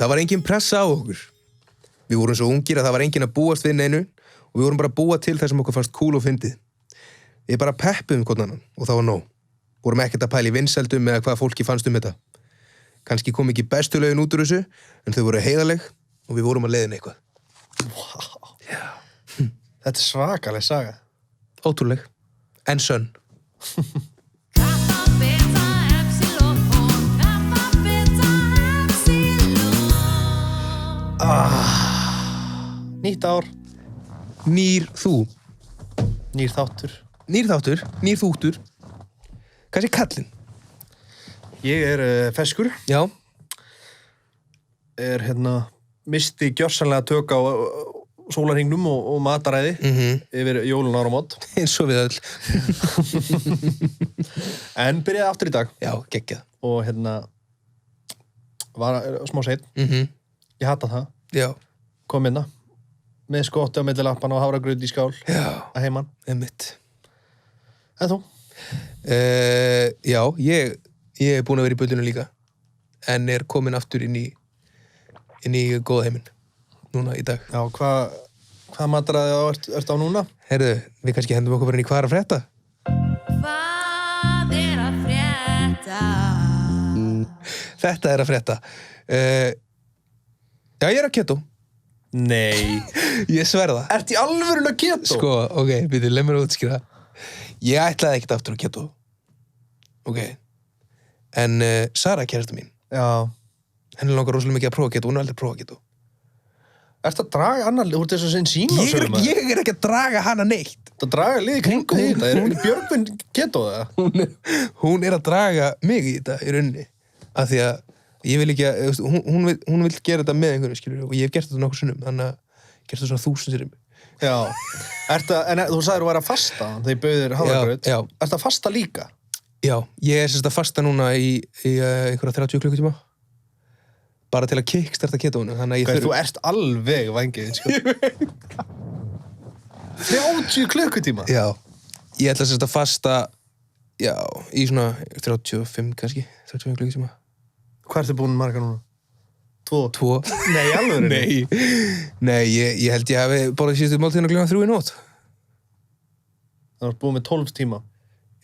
Það var engin pressa á okkur. Við vorum svo ungir að það var engin að búast við neinu og við vorum bara að búa til það sem okkur fannst cool og fyndið. Við bara peppuðum hvort annan og það var nóg. Vorum ekkert að pæla í vinsældum eða hvað fólki fannst þetta. Kannski kom ekki bestu lögin út úr þessu, en þau voru heiðarleg og við vorum að leiðina eitthvað. Wow. Já. Þetta svakaleg saga. Ótrúleg. En sönn. Nýtt ár. Nýr þú. Nýr þáttur. Nýr þáttur, nýr þúttur. Hvað sé kallinn? Ég feskur. Já. Misti gjörsamlega tök á sólarhringnum og mataræði yfir jólun áramót. Eins og við öll. En byrjaði aftur í dag. Já, geggjað. Og var smá seinn. Ég hata það. Já. Kom inna. Með skotti á milli lappan og hafragraut í skál. Já. Að heiman. Einmitt. En þú? Já, ég er búinn að vera í bullinu líka. En er komin aftur inn í góða heiminn. Núna í dag. Já, hvað mataraði ertu á núna? Heyrðu, við kannski hendum okkur bara inn í hvað er að frétta? Hvað er að frétta? Þetta er að frétta. Já, ég er að keto. Nei. Ég sverða. Ertu í alvörinu að keto? Sko, ok, byrju, leið mér að útskýra. Ég ætlaði ekkert aftur að keto. Ok. En Sara, kærasta mín. Já. Henni langar rosalega mikið að prófa keto, hún er aldrei prófa keto. Ertu að draga annar lið úr þessu sinn síma? Ég er ekki að draga hana neitt. Það draga liði kringu í þetta. Er Björgvin keto það? Hún er að draga mig í þetta í rauninni. Af því að ég vil ekki að, hún vill gera þetta með einhverju, skilur, og ég hef gert þetta nokkuð sinnum, þannig að ég gert þetta svona 1000 sinnum. Já. En þú sagðir að þú væri að fasta þegar ég bauð þér hafragraut. Já. Ertu að fasta líka? Já, ég er sérst að fasta núna í einhverja 30 klukkutíma. Bara til að kickstarta ketóinu, þannig að ég Þú ert alveg vangið, sko. 30 klukkutíma? Já. Ég ætla sérst að fasta, já, í svona 35 kannski, 35 klukkutíma. Hvað ertu búin marga núna? 2. Nei, alveg. Nei, ég held ég hafi borðið síðustu máltíðina klukkan 3 í nótt. Það var búin með 12 tíma.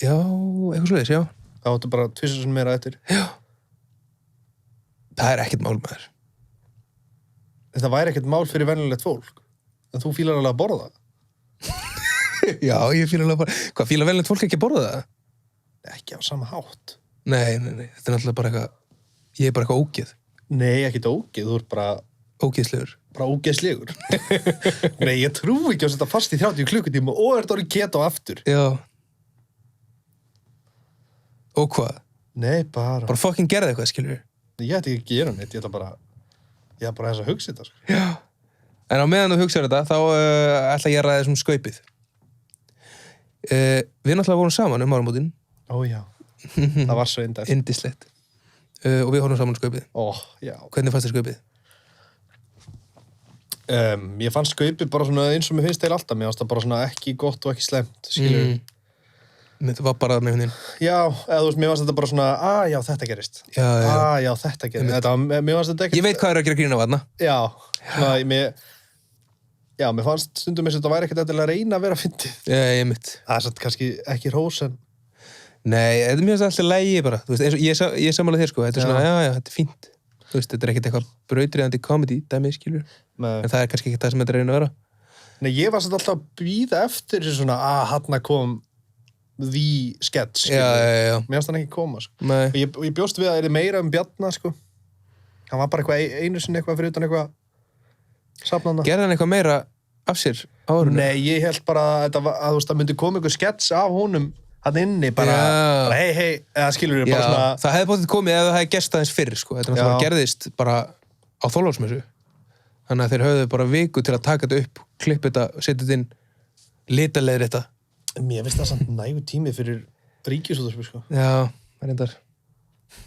Já, eitthvað svoleiðis, já. Það áttu bara 2 sinni meira eftir. Já. Það er ekkert mál, maður. Þetta væri ekkert mál fyrir venjulegt fólk. En þú fílar alveg að borða það. Já, ég fílar alveg að borða. Hvað, fílar venjulegt fólk ekki að borða það? Ekki á sama hátt. Nei. Þetta er náttúrulega bara eitthvað, ég er bara eitthvað ógeð. Nei, ekkert ógeð. Þú ert bara... Ógeðslegur. Bara ógeðslegur. Nei, ég trú ekki að setja fast í 30 klukkutíma og ert orðið keto aftur. Já. Og hvað? Nei, bara... Bara fucking gerði eitthvað, skilur við. Ég ætti ekki að gera neitt, ég ætla bara þess að hugsa þetta, sko. Já. En á meðan þú hugsaður þetta, þá ætla ég að ræða þessum skaupið. Við náttúrulega vorum saman áramótin. Ó, já. Það var svo indælt. Yndislegt. Og við horfum saman skaupið. Ó, já. Hvernig fannst þér skaupið? Ég fann skaupið bara svona eins og mér finnst þeir alltaf. Mér fannst það bara svona ekki gott og ekki slemt, skilur. Það var bara með hundin. Já, eða þú veist, mér fannst þetta bara svona, já, þetta gerist. Já. Já, þetta gerist. Mér fannst þetta ekki... Ég veit hvað er að gera grín af þarna. Já, svona, mér fannst stundum eins og þetta væri ekkert að reyna að vera fyndið. Já, ég mitt. Það er satt kannski ekki hrós, en... Nei, þetta er mjög alltaf lægi bara. Þú veist, eins og ég sammála þér, sko. Þetta er svona, já, þetta er fínt. Þú veist, þetta er ekkert eitthvað brautriðandi comedy, dæmi, skilur. En það er kannski ekki það sem þetta er að reyna að vera. Nei, ég var samt alltaf að bíða eftir þessu svona, þarna kom the sketch, skilur. Já. Mér fannst hann ekki koma, sko. Nei. Og ég bjóst við að það er meira Bjarna, sko. Hann var bara eitthvað einu sinni eitthvað fyrir utan eitthvað safnanda. Gerði hann eitthvað meira af sér á árunum? Nei, ég held bara að þú veist, það myndi koma eitthvað sketch af honum hann inni, bara hei, eða skilur við bara svona... Það hefði bóttið komið ef það hefði gerst aðeins fyrr, sko. Þetta náttúrulega gerðist bara á Þorláksmessu. Þannig að þeir höfðu bara viku til að taka þetta upp, klippa þetta, setja þetta inn, litalegir þetta. Mér finnst það samt nægur tími fyrir Ríkisútvarpið, sko. Já, það er reyndar.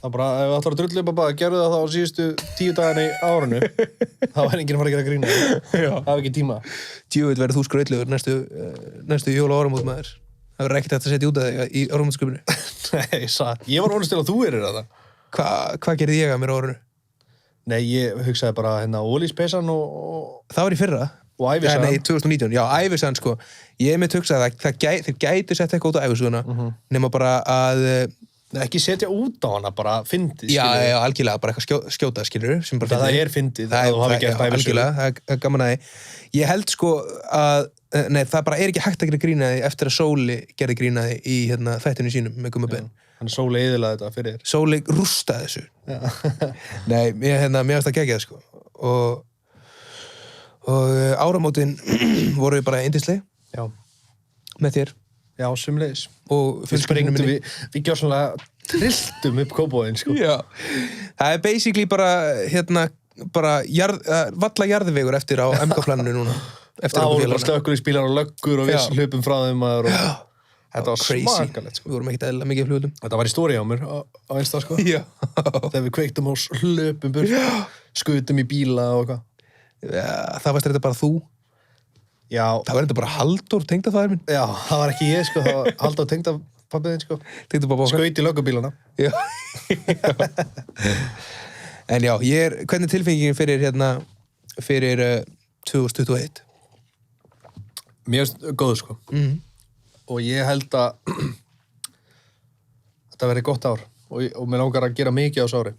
Það bara, ef þú ætlar að drullu upp að bara gerðu það þá á síðustu 10 dagana í árinu, þá er enginn að fara að gera grína. Það er ekki tíma. Djúvill verður þú skrautlegur næstu jól- og áramót maður. Það verður ekkert hægt að setja út af þig í áramótskupinu. Nei, satt. Ég var vonast til að þú erir þetta. Hvað gerði ég að mér á árinu? Nei, ég hugsaði bara Ólíspeysan og Það var í fyrra. Og ævisagan. Nei, 2019. Já, ævisagan, sko. Ég mitt hugsaði að þeir gætu sett eitthvað út á ævisuguna, nema bara að... Ekki setja út á hana, bara fyndið, já, algjörlega, bara eitthvað skjóta, skilur, sem bara fyndið. Það fyndið, að þú hafi gert ævisögu. Algjörlega, það er gaman að því. Ég held, sko, að... Nei, það bara ekki hægt að gera grína því eftir að Sóli gerði grína því í þættinu sínum með Gumma Ben. Hann Sóli eyðilaði þetta fyrir þér. Sóli rústaði þessu. Nei, mér varst að gegja það, sko. Og áramótin voru bara yndisleg. Já. Með þér. Já, sumleiðis. Og sprengtum við gjörsamlega trilltum upp Kópavoginn, sko. Já. Það er basically bara, bara valla jarðvegur eftir á MK-planinu núna. Það voru bara slökkviliðsbílar og löggur og við hlupum frá þeim og þetta var smakalegt, sko. Við vorum ekkert eðlilega mikið flugum. Þetta var í story á mér á Insta, sko. Já. Þegar við kveiktum og hlupum burt, skutum í bíla og eitthvað. Já, það varst þetta bara þú. Já. Það var þetta bara Halldór, tengdafæðir minn. Já, það var ekki ég, sko. Það var Halldór tengdapabbiðinn, sko. Tengdapabba okkar. Skaut í löggubílana. Já. En já, hvernig tilfengingin fyrir 2021? Mér finnst góð, sko. Og ég held að þetta verði gott ár og mér langar að gera mikið á þessu ári.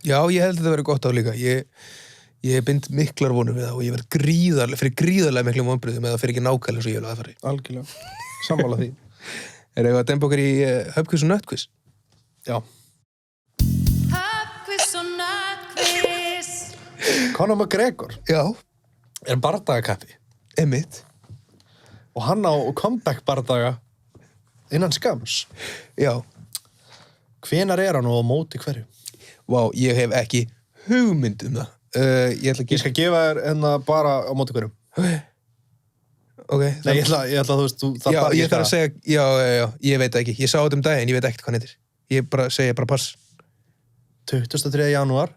Já, ég held að þetta verði gott ár líka. Ég bind miklar vonum við það og ég verð gríðarlega miklum vonbrigðum eða fyrir ekki nákvæmlega svo ég vil að það fari. Algjörlega. Sammála því. Er eitthvað að demba okkur í Hubquiz og Nutquiz? Já. Hubquiz og Nutquiz. Conor McGregor. Já. Er bardagakappi. Einmitt. Og hann á comeback bardaga innan skams. Já. Hvenær er hann og á móti hverju? Vá, ég hef ekki hugmynd um það. Ég skal gefa þér bara á móti hverjum. Ok. Nei, ég ætla þú veist, já, ég þarf að segja, já, ég veit ekki. Ég sá þetta daginn, ég veit ekkert hvað hann heitir. Ég segja bara pass. 23. janúar,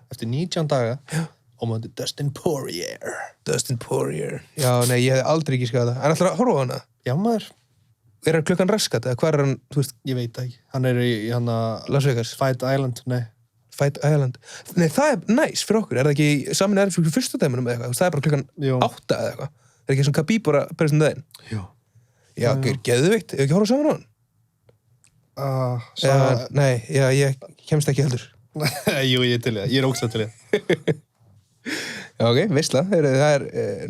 eftir 19 daga, á móti Dustin Poirier. Dustin Poirier. Já, nei, ég hef aldrei ekki skadað það. Hann ætlar að horfa á hana? Já, maður. Er hann klukkan raskat, eða hvað er hann, þú veist? Ég veit ekki. Hann er í Las Vegas. Fight Island, nei. Fight Island. Nei, það er næs fyrir okkur. Er það ekki saman fyrir fyrsta dæmunum eða eitthvað? Það er bara klukkan 8 eða eitthvað. Er ekki svona Khabib bara berist daginn? Jú. Já, geðveikt. Ef ekki horfa saman á hann? Nei, já, ég kemst ekki heldur. Jú, ég er til í það. Ég er ógeðslega til í það. Já, ok, veistla. Það er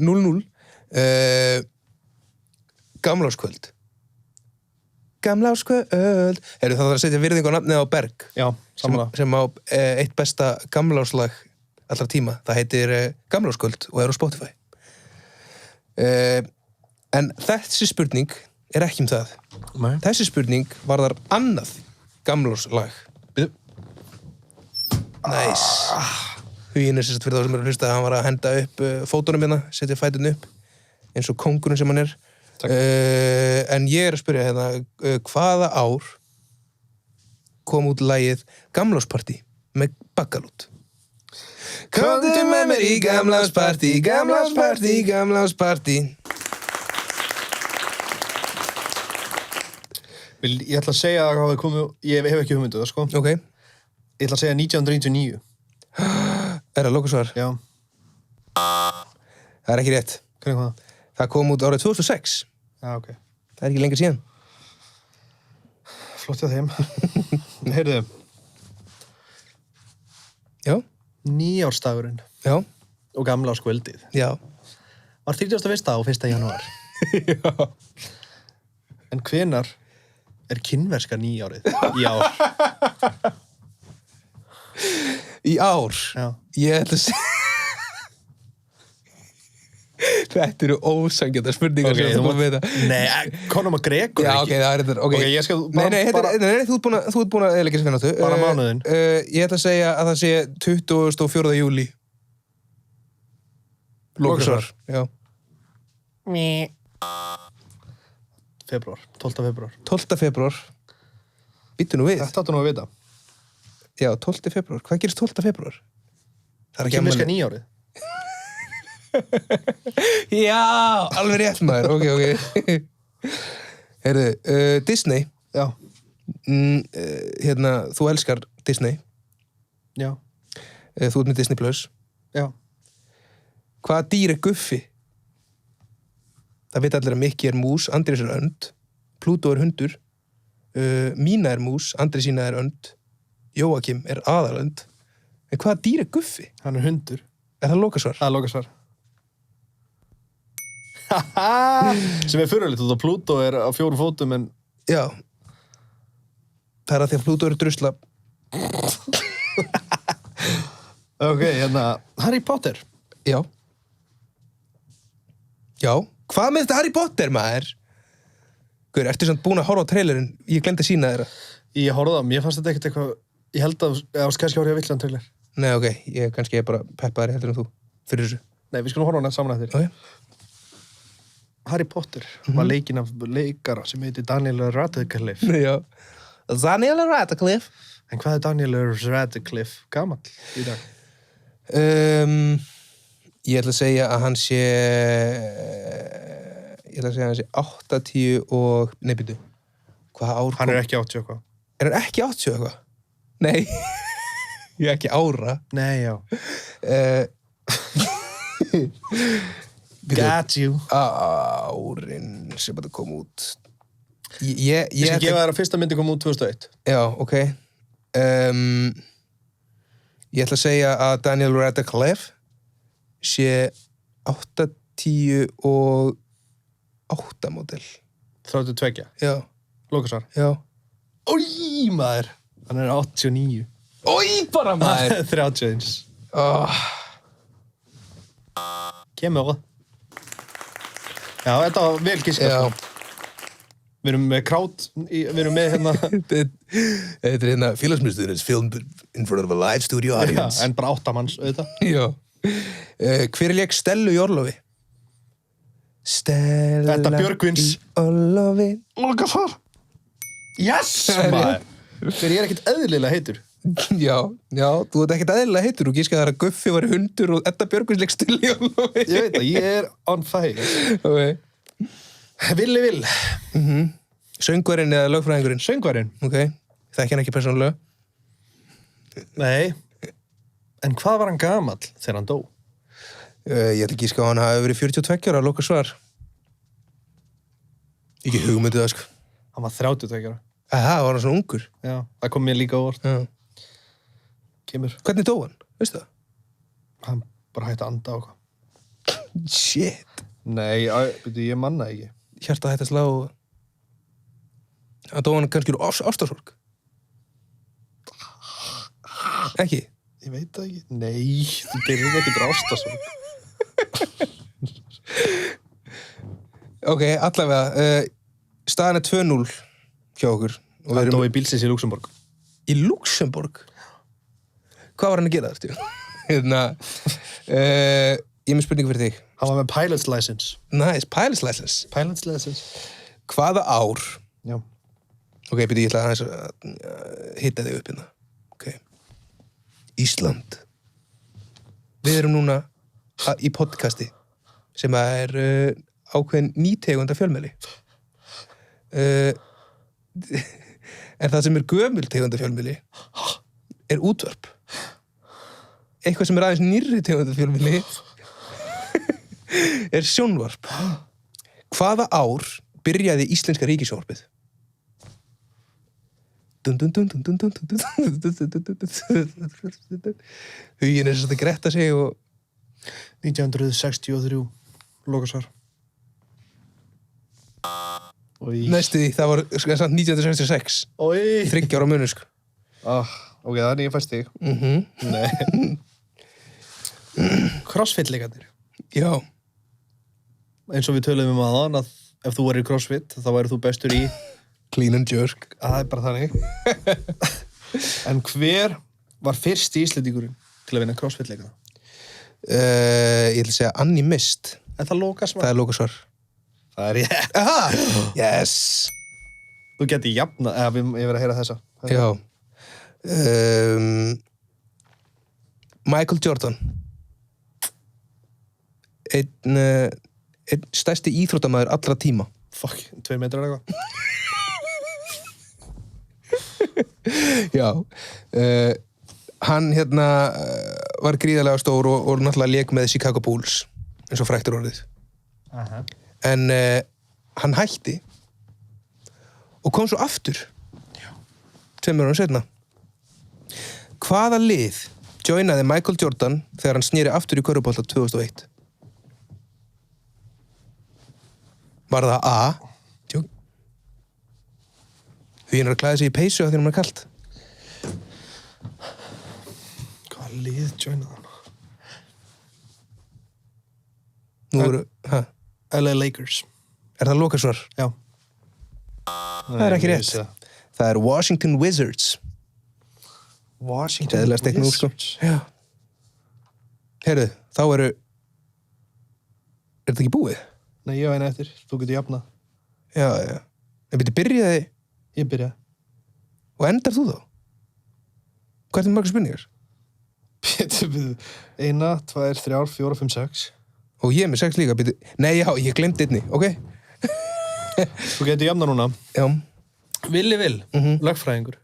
0-0. Gamlárskvöld. Gamlárskvöld. Það þarf að setja virðingu á nafnið á Berg. Já, samanlega. Sem á eitt besta gamlárslag allra tíma. Það heitir Gamlárskvöld og er á Spotify. En þessi spurning er ekki um það. Nei. Þessi spurning varðar annað gamlárslag. Næs. Huginn er sérst fyrir þá sem eru að hlusta að hann var að henda upp fótunum hérna, setja fætun upp eins og kóngurinn sem hann er. En ég er að spyrja hérna, hvaða ár kom út lagið Gamlárspartí með Baggalút? Komdu með mér í Gamlárspartí, Gamlárspartí, Gamlárspartí. Ég ætla að segja að það komið, ég hef ekki hugmyndu það, sko. Ok. Ég ætla að segja 1999. Er það lókusvar? Já. Það er ekki rétt. Hvernig hvað? Það kom út árið 2006. Já, ok. Það er ekki lengur síðan. Flott hjá þeim. Heyrðu. Já. Nýársdagurinn. Já. Og gamlárskvöldið. Já. Var 31. og 1. janúar. Já. En hvenar er kínverska nýárið í ár? Í ár? Já. Ég ætla að segja... Þetta eru ósangjandar spurningar sem þú búin að vita. Nei, Conor McGregor já, ok, það er þetta. Ok, ég skal bara... Nei, þú ert búin að eðilegja sem finnáttu. Bara mánuðin. Ég ætla að segja að það sé 24. júlí. Lókusvar. Já. Febrúar. 12. febrúar. 12. febrúar. Býttu nú við. Þetta áttu nú að vita. Já, 12. febrúar. Hvað gerist 12. febrúar? Það er kínverska nýárið. Já, alveg rétt maður. Ok. Heyrðu, Disney. Já. Hérna, þú elskar Disney. Já. Þú ert með Disney Plus. Já. Hvaða dýr Guffi? Það veit allir að Mikki mús, Andrés önd, Plútó hundur, Mína mús, Andrésína önd, Jóakim aðalönd. En hvaða dýr Guffi? Hann hundur. Er það lokasvar? Það lokasvar. Sem fyrirlegt út af Plútó á 4 fótum en... Já. Það að því að Plútó drusla. Ok, Harry Potter. Já. Já. Hvað með þetta Harry Potter, maður? Guður, ertu samt búin að horfa á trailerinn? Ég glemdi að sýna þeirra. Ég horfði á, mér fannst þetta ekkert eitthvað... Ég held að kannski horfði að villan trailer. Nei, ok. Ég bara peppaði heldur en þú fyrir þessu. Nei, við skulum horfa á hana saman eftir. Ok. Harry Potter var leikinn af leikara sem heitir Daniel Radcliffe. Já. Daniel Radcliffe. En hvað Daniel Radcliffe gamall í dag? Ég ætla að segja að hann sé... Ég ætla að segja að hann sé 80 og... Nei, byrju. Hvaða ár kom? Hann ekki 80 eitthvað. Er hann ekki 80 eitthvað? Nei. Ég er ekki ára. Nei, já. Got you. Árin sem þetta kom út. Ég skal gefa þér að fyrsta myndi kom út 2001. Já, ok. Ég ætla að segja að Daniel Radcliffe sé 88 módel. 32. Já. Lokasvar. Já. Ói, maður. Hann 89. Ói, bara maður. 31. Kemur það. Já, þetta var vel giskast. Já. Við erum með krát, við erum með hérna... Þetta er félagsmiðstöðurins film in front of a live studio audience. Já, en bara 8 manns, auðvitað. Já. Hver lék Stellu í Orlofi? Stella Þetta Björgvins. í Orlofi. Lokasvar. Yes, maður. Þegar ég ekkert eðlilega heitur. Já, þú ert ekkert eðlilega heitur. Þú gískaði þar að Guffi var hundur og Edda Björgvins lék Stellu í Orlofi. Ég veit það, ég er on fire. Ok. Villi Vill. Söngvarinn eða lögfræðingurinn? Söngvarinn. Ok, þekki hann ekki persónulega. Nei. En hvað var hann gamall þegar hann dó? Ég ætla ekki að hann hafi verið 42 ára, loka svar. Ekki hugmyndið það, sko. Hann var 32 ára. Það var hann svona ungur. Já, það kom mér líka á orð. Já. Kemur. Hvernig dó hann? Veistu það? Hann bara hætti að anda á eitthvað. Shit. Nei, ég manna ekki. Hjartað hætti að slá og... Hann dó hann kannski úr ástarsorg. Ekki? Ég veit það ekki. Nei, þú deyrir ekki drástassorg. Ok, allavega. Staðan 2-0 hjá okkur. Hann dó í bílsins í Luxemborg. Í Luxemborg? Hvað var hann að gera þetta? Ég er með spurningu fyrir þig. Hann var með pilot's license. Nice, pilot's license. Pilot's license. Hvaða ár? Já. Ok, byrju, ég ætla aðeins að hitta þig upp hérna. Ok. Ísland. Við erum núna í podcasti sem er ákveðin nýtegunda fjölmiðli. En það sem er gömul tegunda fjölmiðli er útvarp. Eitthvað sem er aðeins nýrri tegunda fjölmiðli er sjónvarp. Hvaða ár byrjaði íslenska ríkissjónvarpið? Huginn er svolítið að gretta sig og... 1963, lokasvar. Næstu því, það var samt 1966. 30 ára munur, sko. Ok, það er nýja fæst þig. Nei. Crossfit-leikarnir. Já. Eins og við töluðum aðan að ef þú værir crossfit, þá væri þú bestur í... Clean and jerk. Það er bara þannig. En hver var fyrsti Íslendingurinn til að vinna crossfit-leikana? Ég ætla að segja Annie Mist. Er það lokasvar? Það er lokasvar. Það er ég. Aha! Yes! Þú geti jafna, ég verið að heyra þessa. Já. Michael Jordan. Einn stærsti íþróttamaður allra tíma. Fuck, 2 metrar eða eitthvað. Já. hann var gríðarlega stór og náttúrulega lék með Chicago Bulls eins og fræktur orðið. En hann hætti og kom svo aftur 2 árum seinna. Hvaða lið joinaði Michael Jordan þegar hann sneri aftur í körfubolta 2001? Var það A? Því hann að klæða sig í peysu af því hann kalt. Hvaða lið joinaði hann? Nú voru, LA Lakers. Er það lokasvar? Já. Það er ekki rétt. Það er Washington Wizards. Washington Wizards? Já. Heyrðu, þá er þetta ekki búið? Nei, ég á eina eftir. Þú getur jafnað. Já. En byrjaði... Ég byrjaði. Og endar þú þá? Hvað er margar spurningar? 1, 2, 3, 4, 5, 6. Og ég með 6 líka. Nei, já, ég glemdi einni, ok? Þú getur jafnað núna. Já. Villi Vil, lögfræðingur.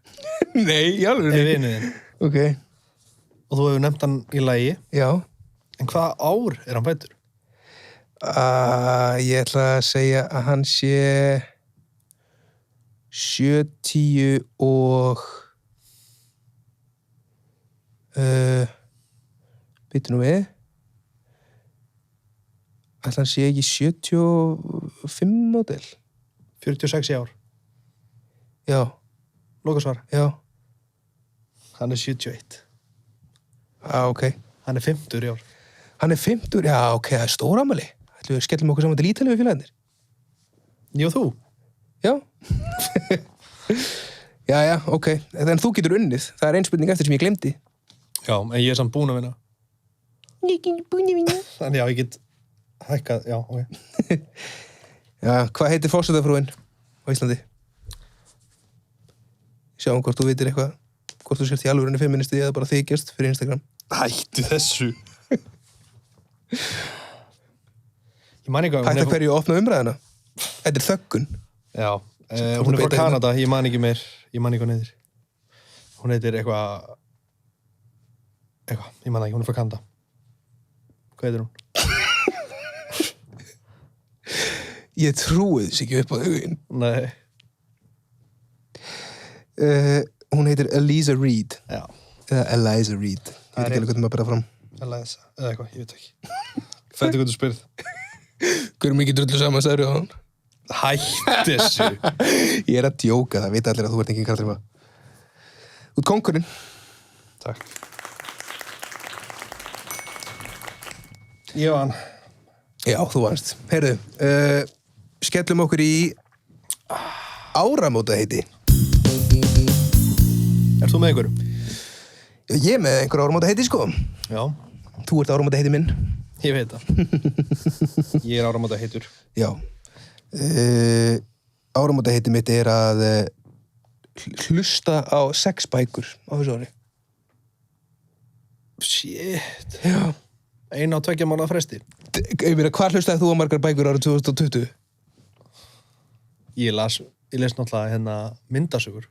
Nei, í alveg. Er vinuðinn. Ok. Og þú hefur nefnt hann í lagi. Já. En hvaða ár er hann fæddur? Ég ætla að segja að hann sé 70 og býttu nú við. Ætla hann sé ekki 75 módel. 46 ár. Já. Lokasvar. Já. Hann er 71. Ok. Hann er 50 í ár. Hann er 50, já, ok, það er stóramæli. Ætlum við skellum okkur saman til Ítalíu við félagarnir? Ég og þú? Já. Já, ok. En þú getur unnið. Það er ein spurning eftir sem ég glemdi. Já, en ég er samt búin að vinna. Ég er búin að vinna. Þannig já, ég get hækkað, já, ok. Já, hvað heitir forsetafrúin á Íslandi? Sjáum hvort þú vitir eitthvað. Hvort þú sért í alvörunni feministi eða bara þykjast fyrir Instagram. Hættu þessu. Ég man ekki Hætta hverju að opna umræðina. Þetta er þöggun. Já, hún er frá Kanada, ég man ekki meir. Ég man ekki hvað neyðir. Hún heitir eitthvað, ég man ekki, hún er frá Kanada. Hvað heitir hún? Ég trúi þess ekki upp á huginn. Nei. Hún heitir Eliza Reid. Já. Eða Eliza Reid. Ég veit ekki alveg hvað maður byrja fram. Eliza, eða eitthvað, ég veit ekki. Fættu hvað þú spyrð. Hverjum ekki drullu saman sagður á hann? Hætti þessu. Ég er að djóka, það veit allir að þú ert ekki kallrýma. Út kóngurinn. Takk. Ég vann. Já, þú vannst. Heyrðu, skellum okkur í áramótaheiti. Ert þú með einhverju? Ég er með einhver áramótaheiti, sko. Já. Þú ert áramótaheiti minn. Ég veit það. Ég er áramótaheitur. Já. Áramótaheiti mitt er að hlusta á 6 bækur á þessu ári. Shit. Já. 1 á 2 mánaða fresti. Hvað hlustaði þú á margar bækur árið 2020? Ég les náttúrulega myndasögur.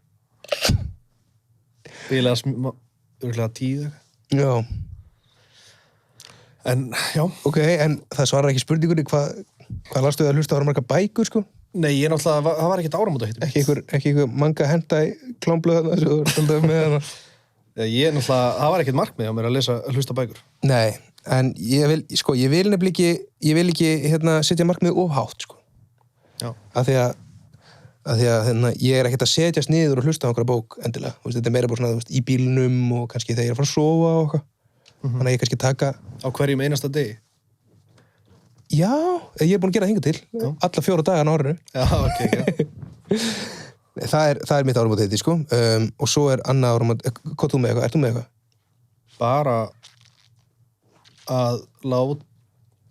Ég les örgulega 10. Já. En, já. Ok, en það svarar ekki spurningunni hvað lastu að hlusta á margar bækur, sko? Nei, ég náttúrulega, það var ekkert áramótaheitur. Ekki einhver manga henda í klámblöð þarna sem þú ert með hana. Ég náttúrulega, það var ekkert markmið á mér að hlusta bækur. Nei, en ég vil nefnilega ekki setja markmið of hátt, sko. Já. Af því að ég er ekkert að setjast niður og hlusta á einhverja bók endilega. Þetta er meira bara svona í bílnum og kannski þegar ég er að fara að sofa og eitthvað. Þannig að ég kannski taka... Á hverjum einasta degi? Já, ég er búin að gera það hingað til. Já. Alla 4 daga á árinu. Já, ok, já. Það er mitt áramótaheiti, sko. Og svo er annað áramótaheiti... Hvað þú með eitthvað? Ert þú með eitthvað? Bara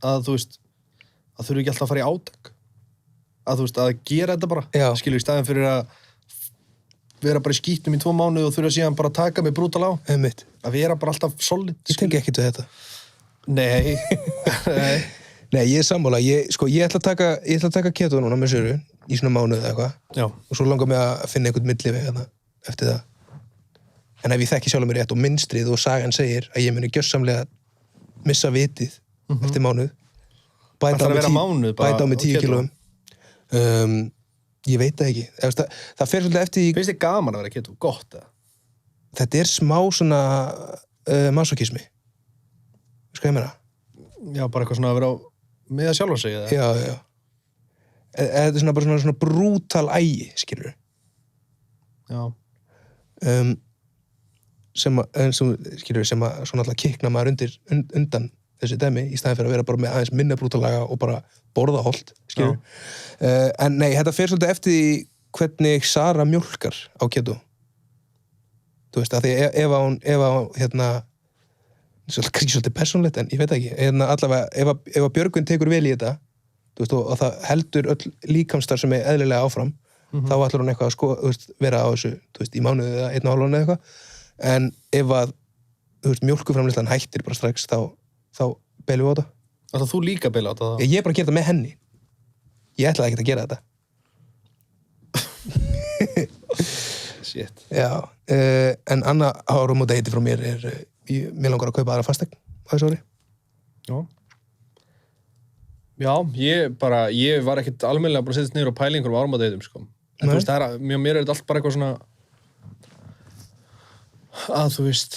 að þú veist, að þurfi ekki alltaf að fara í átak. Að þú veist, að gera þetta bara. Já. Skilur, í staðinn fyrir að vera bara í skítnum í 2 mánuði og þurfa síðan bara að taka mig brútal á. Einmitt. Að vera bara alltaf solid. Ég tengi ekkert við þetta. Nei. Nei, ég er sammála. Ég ætla að taka keto núna með Söru í svona mánuð eða eitthvað. Já. Og svo langar mig að finna einhvern milliveg eftir það. en ef ég þekki sjálfum mér rétt og mynstrið og sagan segir að ég muni gjörsamlega missa vitið eftir mánuð bæta á mig 10 kílóum ég veit það ekki það fer svolítið eftir finnst þið gaman að vera keto, gott eða? Þetta smá svona masokismi sko ég meina já, bara eitthvað svona að vera með að sjálfa sig eða? já þetta svona bara svona brútal ægi skilur já sem svona alltaf kikna maður undan þessi dæmi í staðin fyrir að vera bara með aðeins minna brútalega og bara borða holt skilur en nei, þetta fer svolítið eftir því hvernig Sara mjólkar á keto þú veist, að því ef hún hérna svolítið persónlegt en ég veit ekki allavega, ef að Björgvin tekur vel í þetta þú veist, og það heldur öll líkamstar sem eðlilega áfram þá ætlar hún eitthvað að vera á þessu þú veist, í mánuði eða 1,5 eða eitthvað en ef að mjólkuframleiðslan hættir bara strax þá beilum við á þetta. Ætlar þú líka að beila á þetta? Ég er bara að gera þetta með henni. Ég ætlaði ekkert að gera þetta. Shit. Já, en annað áramótaheiti frá mér mér langar að kaupa aðra fasteign á þessu ári. Já. Já, ég var ekkert almennilega bara að setjast niður og pæla einhverjum áramótaheitum, sko. En þú veist, mér er þetta allt bara eitthvað svona að þú veist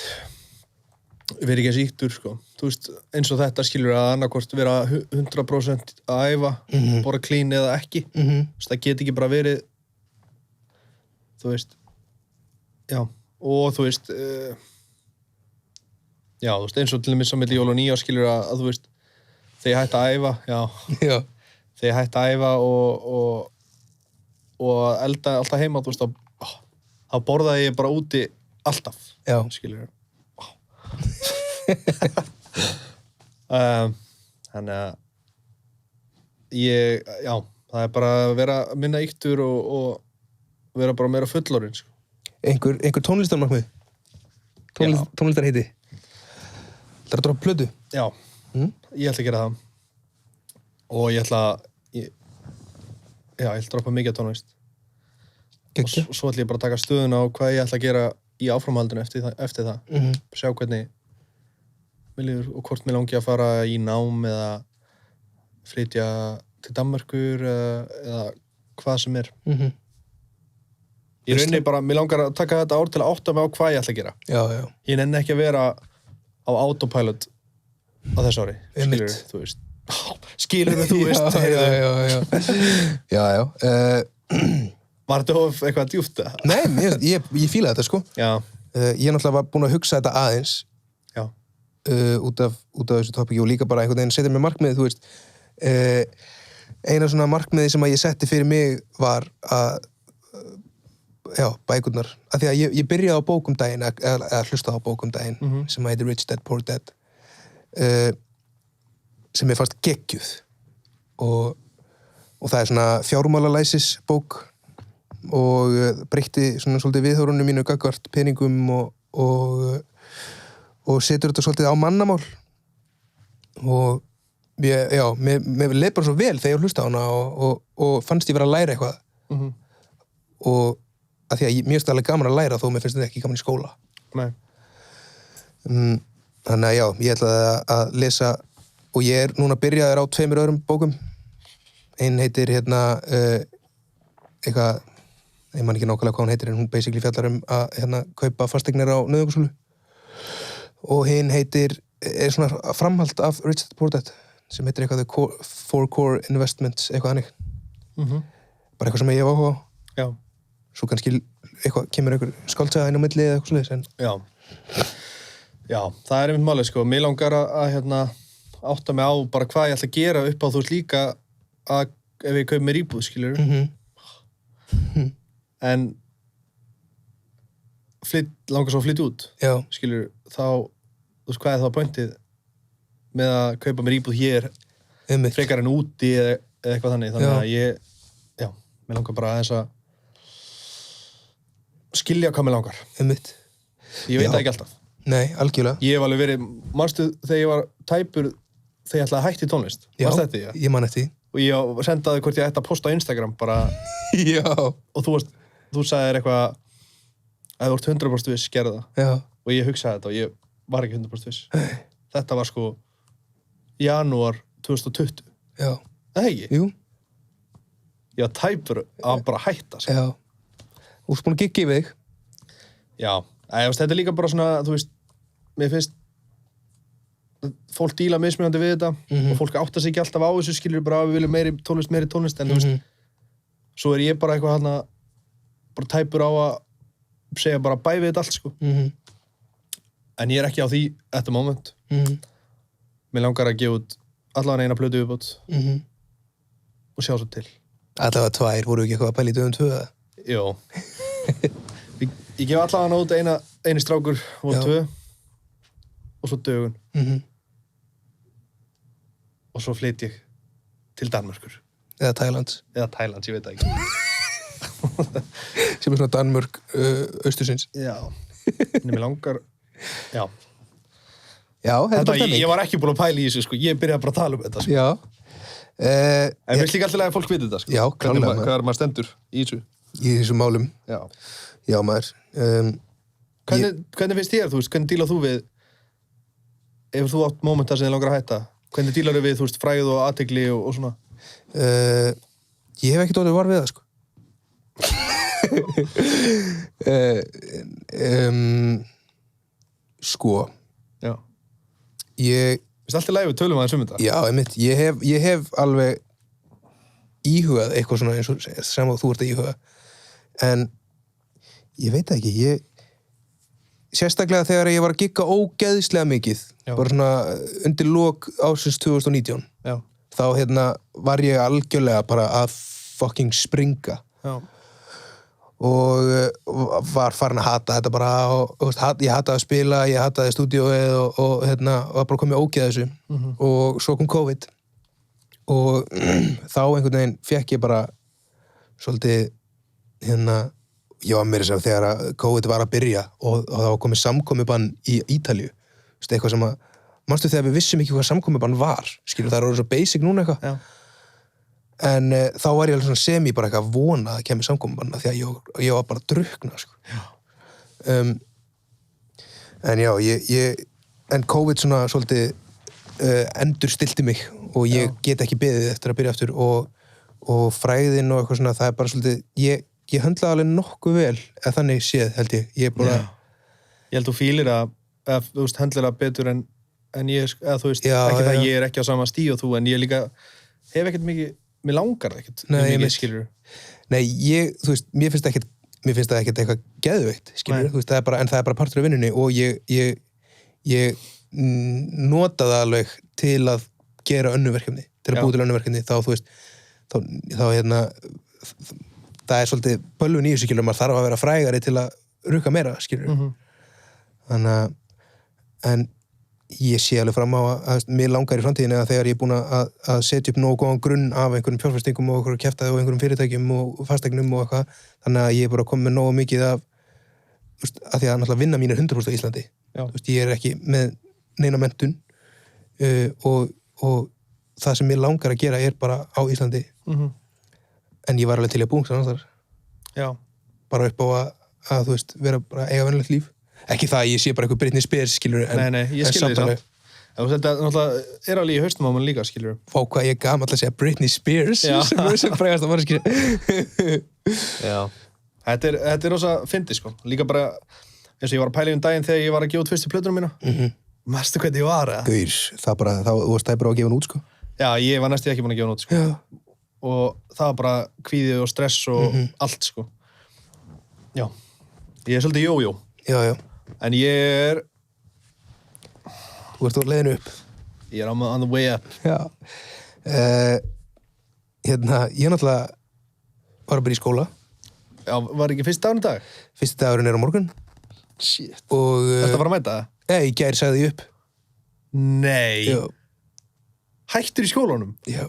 verið ekki að síktur sko þú veist eins og þetta skilur að annarkvort vera 100% að æfa bara clean eða ekki það get ekki bara verið þú veist já og þú veist já þú veist eins og til dæmis á milli jól og nýjárs skilur að þú veist þegar ég hætti að æfa já þegar ég hætti að æfa og elda alltaf heima þú veist þá borðaði ég bara úti alltaf, skilur þannig að það er bara að vera minna yktur og vera bara meira fullorðinn sko. einhver tónlistarmarkmið tónlistarheiti það er að droppa plötu já, ég ætla að gera það og ég ætla að droppa mikið tónlist og svo ætla ég bara að taka stöðuna á hvað ég ætla að gera í áframhaldinu eftir það sjá hvernig mér líður og hvort mér langi að fara í nám eða flytja til Danmerkur eða hvað sem er ég rauninni bara, mér langar að taka þetta ár til að átta mig á hvað ég ætla að gera já. Ég nenni ekki að vera á autopilot á þessu ári skilur þú veist skilur þú veist já Var þetta eitthvað djúpt það? Nei, ég fíla þetta sko. Já. Ég náttúrulega var búin að hugsa þetta aðeins. Já. Út af þessu topiki og líka bara einhvern veginn setja mér markmiðið, þú veist. Eina svona markmiði sem að ég setti fyrir mig var að bækurnar. Af því að ég byrjaði á bók daginn, að hlusta á bók daginn, sem heitir Rich Dad Poor Dad. Sem ég fannst geggjuð. Og það er svona fjármálalæsis bók og breytti svona svolítið viðhorunum mínu gagnvart peningum og setur þetta svolítið á mannamál og mér leið bara svo vel þegar ég hlusta á hana og fannst ég vera að læra eitthvað og að því að mér finnst alveg gaman að læra þó mér finnst þetta ekki gaman í skóla. Nei. Þannig að ég ætlaði að lesa og ég núna byrjaður á 2 öðrum bókum. Einn heitir eitthvað ég man ekki nákvæmlega hvað hún heitir en hún basically fjallar að kaupa fasteignir á nauðungarsölu og hinn heitir svona framhald af Rich Dad Poor Dad sem heitir eitthvað The 4 Core Investments eitthvað hannig bara eitthvað sem ég hef áhuga á já. Svo kannski kemur einhver skáldsaga inn á milli eða eitthvað svoleiðis en já, það er einmitt málið sko mér langar að átta mig á bara hvað ég ætla að gera upp á þú veist líka að ef ég kaup mér íbúð skilur en langar svo að flytja út skilur, þá þú veist hvað er það pointið með að kaupa mér íbúð hér frekar en úti eða eitthvað þannig þannig að mér langar bara aðeins að skilja hvað mér langar ég veit það ekki alltaf nei, algjörlega ég hef alveg verið, manstu þegar ég var tæpur þegar ég ætlaði að hætta í tónlist manstu þetta ég man eftir og ég sendaði hvort ég ætti að posta á Instagram bara já og þú sagðir eitthvað Ef þú ert 100% viss, gerðu það. Já. Og ég hugsaði þetta og ég var ekki 100% viss. Þetta var sko janúar 2020. Já. Það ekki? Jú. Ég var tæpur að bara hætta, sko. Já. Þú ert búin að gigga yfir þig. Já. Þetta er líka bara svona, þú veist, mér finnst fólk díla mismunandi við þetta og fólk áttar sig ekki alltaf á þessu, skilur bara að við viljum meiri tónlist, en þú veist, svo er ég bara eitthvað hérna, bara tæpur á að segja bara bæ við þetta allt, sko. En ég er ekki á því at the moment. Mér langar að gefa út allavega eina plötu viðbót og sjá svo til. Allavega 2, voru ekki eitthvað að pæla í dögum 2? Jó. Ég gef allavega út eini strákur og 2 og svo dögun. Og svo flyt ég til Danmörkur. Eða Thailands. Eða Thailands, ég veit það ekki. Sem er svona Danmörk austursins. Já. En mér langar, já. Já, þetta ég var ekki búin að pæla í þessu, sko. Ég byrjaði bara að tala um þetta, sko. Já. En við líka alltaf að fólk viti þetta, sko. Já, klálega. Hvað maður stendur í þessu? Í þessum málum. Já. Já, maður. Hvernig finnst þér, þú veist, hvernig dílar þú við ef þú átt mómenta sem þið langar að hætta? Hvernig dílar við, þú veist, fræð og athygli og svona? Ég hef ekkert orðið var við það, sko. Sko. Já. Vist alltaf læg við tölum aðeins þetta? Já, einmitt. Ég hef alveg íhugað eitthvað svona eins og sem þú ert að íhuga. En ég veit það ekki, sérstaklega þegar ég var að gigga ógeðslega mikið, bara svona undir lok ársins 2019, Já. Þá var ég algjörlega bara að fucking springa. Já. Og var farin að hata þetta bara, og ég hataði að spila, ég hataði stúdíóið og var bara komið ógeð þessu. Og svo kom COVID og þá einhvern veginn fekk ég bara svolítið ég var meira sem þegar að COVID var að byrja og það var komið samkomubann í Ítalíu, eitthvað sem að manstu þegar við vissum ekki hvað samkomubann var, skilur, það er orðið svo basic núna eitthvað. Já. En þá var ég alveg svona semi bara eitthvað að vona að það kemur samkomubann því að ég var bara að drukkna, sko. Já. En já, en COVID svona svolítið endurstilti mig og ég get ekki beðið eftir að byrja aftur og fræðin og eitthvað svona, það er bara svolítið, ég höndlaði alveg nokkuð vel, eða þannig séð, held ég. Ég held þú fílir að þú veist, höndlar það betur en ég, eða þú veist, ekki það ég er ekki á sama stí og þú, en ég líka hef ekkert mikið, mér langar það ekkert mikið, skilur. Nei, þú veist, mér finnst það ekkert eitthvað geðveikt, skilur, þú veist, en það er bara partur af vinnunni og ég nota það alveg til að gera önnur verkefni, til að búa til önnur verkefni, þá, þú veist, þá það er svolítið bölvun í þessu, skilur, maður þarf að vera frægari til að rukka meira, skilur. Þannig að, en ég sé alveg fram á að mér langar í framtíðinni að þegar ég er búin að setja upp nógu góðan grunn af einhverjum fjárfestingum og einhverjum kjaftaði og einhverjum fyrirtækjum og fasteignum og eitthvað, þannig að ég er bara komið með nógu mikið af því að náttúrulega vinna mín er 100% á Íslandi. Ég er ekki með neina menntun og það sem mér langar að gera er bara á Íslandi. En ég var alveg til að búa þar. Já. Bara upp á að þú veist, vera bara eiga venjulegt líf. Ekki það að ég sé bara eitthvað Britney Spears, skilur, Nei, ég skilur það. Þetta náttúrulega er alveg í haustum á mann líka, skilur. Fá hvað ég gamall að segja Britney Spears, sem frægast að var, skilur. Já. Þetta er rosa fyndið, sko. Líka bara, eins og ég var að pæla daginn þegar ég var að gefa út fyrstu plötunum mína. Manstu hvernig ég var, eða? Gaur, það bara, þá varst það bara að gefa hann út, sko. Já, ég var næstu ekki búin að gefa hann út, sko. Já. Og það var bara kvíði og stress og allt, sko. Já. Ég er svolítið jójó. Já. En ég er... Þú ert á leiðinu upp. Ég er on the way up. Já. Ég náttúrulega var að byrja í skóla. Já, var ekki fyrsti dagurinn í dag? Fyrsti dagurinn er á morgun. Shit. Og... Þetta var að mæta það? Nei, í gær sagði ég upp. Nei. Já. Hættur í skólanum? Já.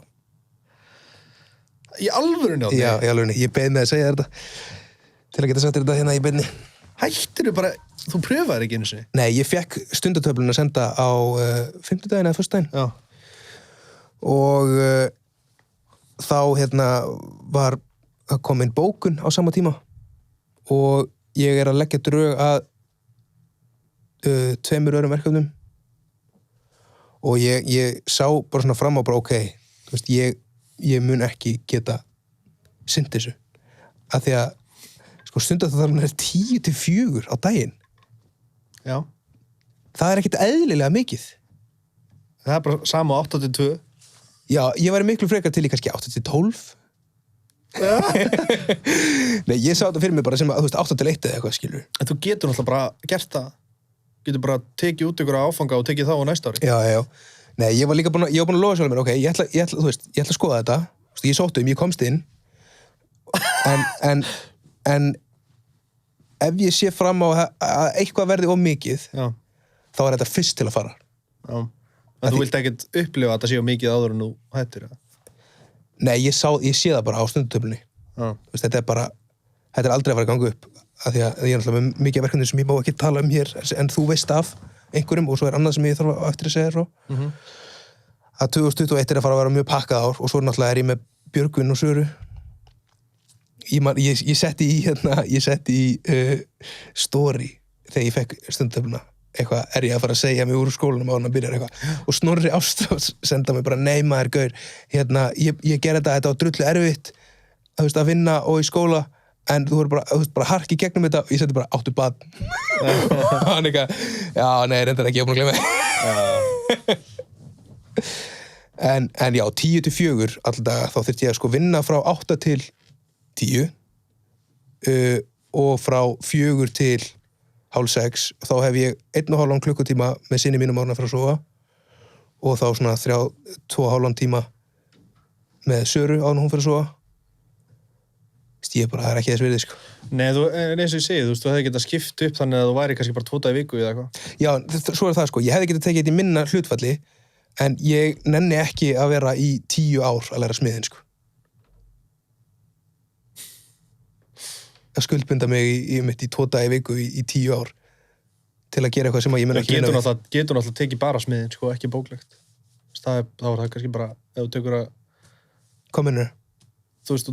Í alvörunni á því? Já, í alvörunni. Ég beið með að segja þetta. Til að geta sagt þetta hérna í beinni. Hættur bara... Þú pröfaðir ekki einu sinni? Nei, ég fekk stundatöflun að senda á 50-daginn eða föstudaginn. Já. Og þá var að koma inn bókun á sama tíma og ég að leggja drög að 2 öðrum verkefnum og ég sá bara svona fram á bara ok, þú veist, ég mun ekki geta sinnt þessu af því að sko stundaþjálfun 10 til 4 á daginn. Já. Það ekkert eðlilega mikið. Það bara sama 8 til 2. Já, ég væri miklu frekar til í kannski 8 til 12. Nei, ég sá þetta fyrir mig bara sem að, þú veist, 8 til 1 eða eitthvað, skilur. En þú getur náttúrulega bara gert það. Getur bara tekið út ykkur áfanga og tekið það á næsta ári. Já. Nei, ég var líka búin að lofa sjálfur mér, ok, ég ætla, þú veist, ég ætla að skoða þetta. Þú veist, ég sótti ég komst inn. En ef ég sé fram á að eitthvað verði of mikið, Já. þá er þetta fyrst til að fara. Já. En þú vilt ekkert upplifa að það sé of mikið áður en þú hættir það? Nei, ég sé það bara á stundutöflunni. Já. Þú veist, þetta er aldrei að fara að ganga upp. Af því að ég er náttúrulega með mikið verkefni sem ég má ekki tala um hér, en þú veist af einhverjum og svo er annað sem ég þarf eftir að segja frá. Að 2021 er að fara að vera mjög pakkað ár og svo náttúrulega er ég með Björgvin og Söru. Ég setti í story þegar ég fekk stundutöfluna. Eitthvað er ég að fara að segja mig úr skólanum á hann að byrja eitthvað. Og Snorri Ástrós senda mig bara, nei maður, gaur, ég gerði þetta var drullu erfitt, þú veist, að vinna og í skóla, en þú verður bara harki gegnum þetta og ég seti bara áttu bad. Hann eitthvað, já, nei, reyndar ekki, ég er búin að glemma. En já, 10 til 4 alltaf daga, þá þurfti ég að sko vinna frá 8 til 10 og frá 4 til 5:30, þá hef ég 1,5 klukkutíma með sinni mínum ára fyrir að sofa og þá svona 2,5 tíma með Söru áður en hún fyrir að sofa. Ég bara, það er ekki þess virði, sko. Nei, eins og ég segi, þú veist, þú hefði getað skipt upp þannig að þú væri kannski bara 2 daga í viku eða eitthvað. Já, svo er það, sko. Ég hefði getað tekið þetta í minna hlutfalli, en ég nenni ekki að vera í 10 ár að læra smiðin, sko. Að skuldbinda mig í 2 daga í viku í 10 ár til að gera eitthvað sem ég mun ekki vinna við. Getur náttúrulega tekið bara smiðin, sko, ekki bóklegt. Þá er það kannski bara, ef þú tekur að... Hvað meinarðu? Þú veist,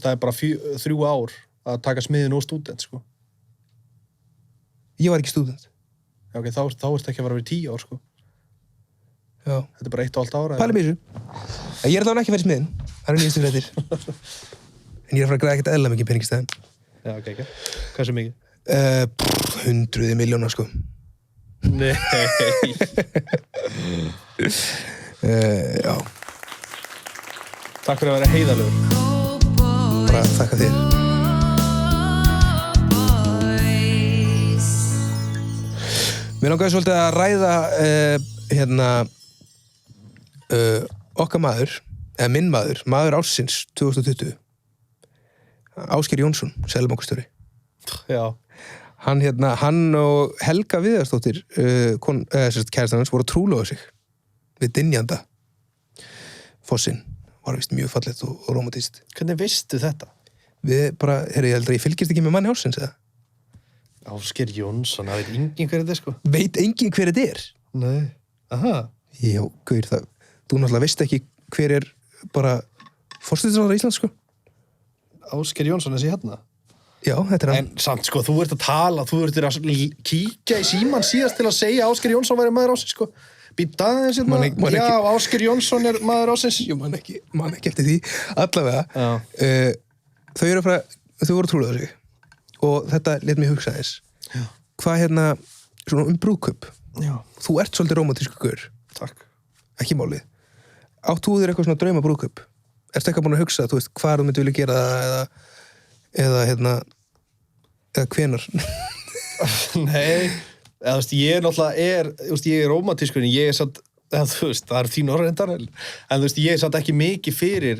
það er bara 3 ár að taka smiðin og stúdent, sko. Ég var ekki stúdent. Já, ok, þá ertu ekki að vera við 10 ár, sko. Já. Þetta er bara 1,5 ára. Pælum í þessu. Ég er allavega ekki að vera í smiðin. Það eru nýjastu fréttir. En ég er að fara að græða ekkert eðlilega mikið pening í staðinn. Já, ok. Hversu mikið? 100 milljóna, sko. Nei. Já. Takk fyrir að vera heiðarlegur. Bara þakka þér. Mér langaði svolítið að ræða okkar maður, eða minn maður ársins 2020. Ásgeir Jónsson, seðlabankastjóri. Já. Hann og Helga Viðarsdóttir, kærastan hans, voru að trúlofa sig við dynjanda. Fossinn var vist mjög fallegt og romantískt. Hvernig veistu þetta? Við bara, ég held að ég fylgist ekki með manni ársins, eða? Ásgeir Jónsson, það veit enginn hver þetta er, sko. Veit enginn hver þetta er? Nei. Aha. Já, gaur, þú náttúrulega veist ekki hver er bara forsætisráðherra Íslands, sko. Ásgeir Jónsson, þessi hérna? Já, þetta er hann. En samt, sko, þú ert að tala, þú ert að kíkja í síman síðast til að segja að Ásgeir Jónsson væri maður ársins, sko. Býta aðeins hérna, já, Ásgeir Jónsson er maður ársins. Jú, man ekki eftir því, allavega. Þau voru trúlega sig og þetta lét mig hugsa þess. Já. Hvað svona brúðkaup. Já. Þú ert svolítið rómantískur gaur. Takk. Ekki málið. Átt þú þér eitthvað svona drauma brúðkaup? Ertu eitthvað búin að hugsa, þú veist, hvað þú myndi vilja gera það eða hvenar? Nei. Eða, þú veist, ég náttúrulega ég er rómantískur, en ég er satt, þú veist, það er þín orðrendar, en þú veist, ég er satt ekki mikið fyrir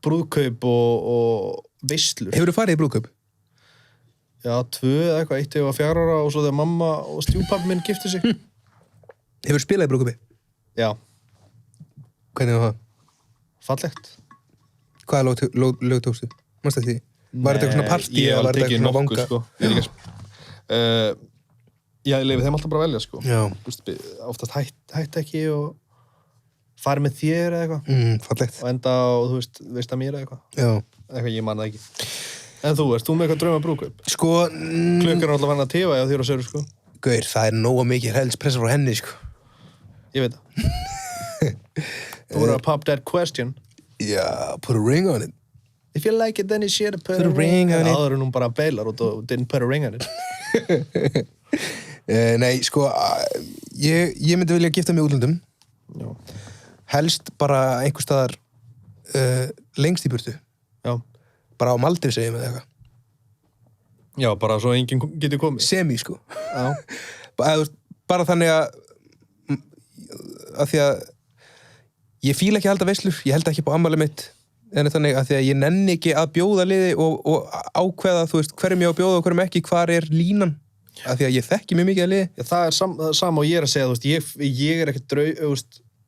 brúðkaup og veislur. Hefurðu farið í brúðkaup? Já, 2 eða eitthvað, 1 og 4 ára og svo þegar mamma og stjúpappi minn giftu sig. Hefurðu spilað í brúðkaupi? Já. Hvernig var það? Fallegt. Hvaða lög tókstu? Manstu því? Var þetta eitthvað svona partí eða var þetta eitthvað svona vanga? Sko. Ég lefi þeim alltaf bara að velja, sko. Já. Oftast hætt ekki og fari með þér eða eitthvað. Fallegt. Og enda á, þú veist að mér eða eitthvað. Já. Eitthvað, ég man það ekki. En þú, ert þú með eitthvað drauma brúðkaup? Sko... Klukkan er alltaf vann að tefa hjá þér og Söru, sko. Gaur, það nóga mikið heldspressa frá henni, sko. Ég veit það. Þú voru að pop that question. Yeah, put a ring on it. If you like it, then you should put a ring on it. Það er nú bara beilar og didn't put a ring on it. Nei, sko, ég myndi vilja gifta mig útlöndum. Já. Helst bara einhver staðar lengst í burtu. Já. Bara á Maldiv segjum eða eitthvað. Já, bara svo enginn getur komið. Semi, sko. Já. Bara þannig að því að ég fíla ekki að halda veislur, ég held ekki på afmælið mitt, en þannig að því að ég nenni ekki að bjóða liði og ákveða, þú veist, hverjum ég á að bjóða og hverjum ekki, hvar er línan, að því að ég þekki mjög mikið að liði. Já, það er sama og ég er að segja, þú veist,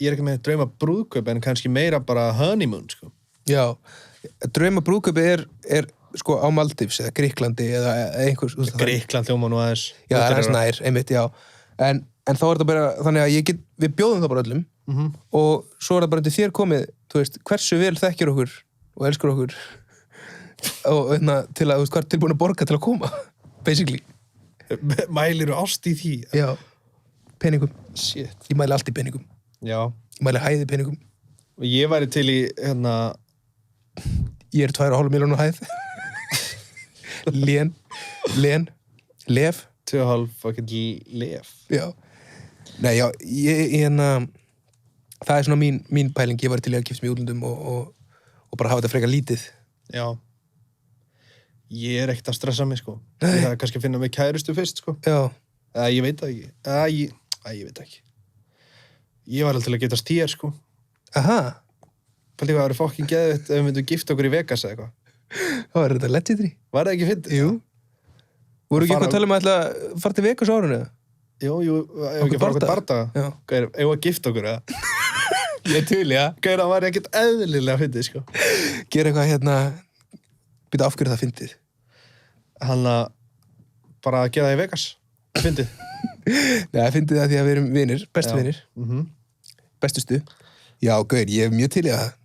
ég er ekki með drauma brúðkaup, en kannski meira bara honeymoon, sko. Já, drauma brúðkaupi er sko á Maldivs eða Gríklandi eða einhvers... Gríkland hljóma nú aðeins. Já, það er nær, einmitt, já. En þá er þetta bara þannig að við bjóðum það bara öllum og svo er það bara til þér komið, þú veist, hversu vel þekkir okkur og elskar okkur og til að, þú veist, hvað er tilbúin að borga til að koma, basically. Mælir þú ást í því? Já, peningum. Shit. Ég mæli allt í peningum. Já. Ég mæli hæði peningum. Og ég væri til í, Ég er 2,5 milljónur hæð. Lef. 2,5 fucking lef. Já. Nei, já, það er svona mín pæling, ég var til að gifta mig í útlöndum og bara hafa þetta frekar lítið. Já. Ég er ekkert að stressa mig, sko. Ég þarf kannski að finna mig kærustu fyrst, sko. Já. Ég veit það ekki. Ég veit það ekki. Ég var alveg til að getast þér, sko. Aha. Pældi hvað, það eru fokkin geðveitt ef við myndum gifta okkur í Vegas eða eitthvað. Það var þetta legendary. Var það ekki fyndið? Jú. Voru ekki eitthvað að tala um að fara til Vegas á árinu? Jú, ef ekki fara okkur bardaga. Ef að gifta okkur, eða? Ég til, já. Það var ekkert eðlilega fyndið, sko. Gera eitthvað býta afhverju það fyndið. Bara að gera það í Vegas. Fyndið. Nei, fyndið það því að við erum vinir, bestu vinir. Bestustu. Já, gaur, ég er mjög til í að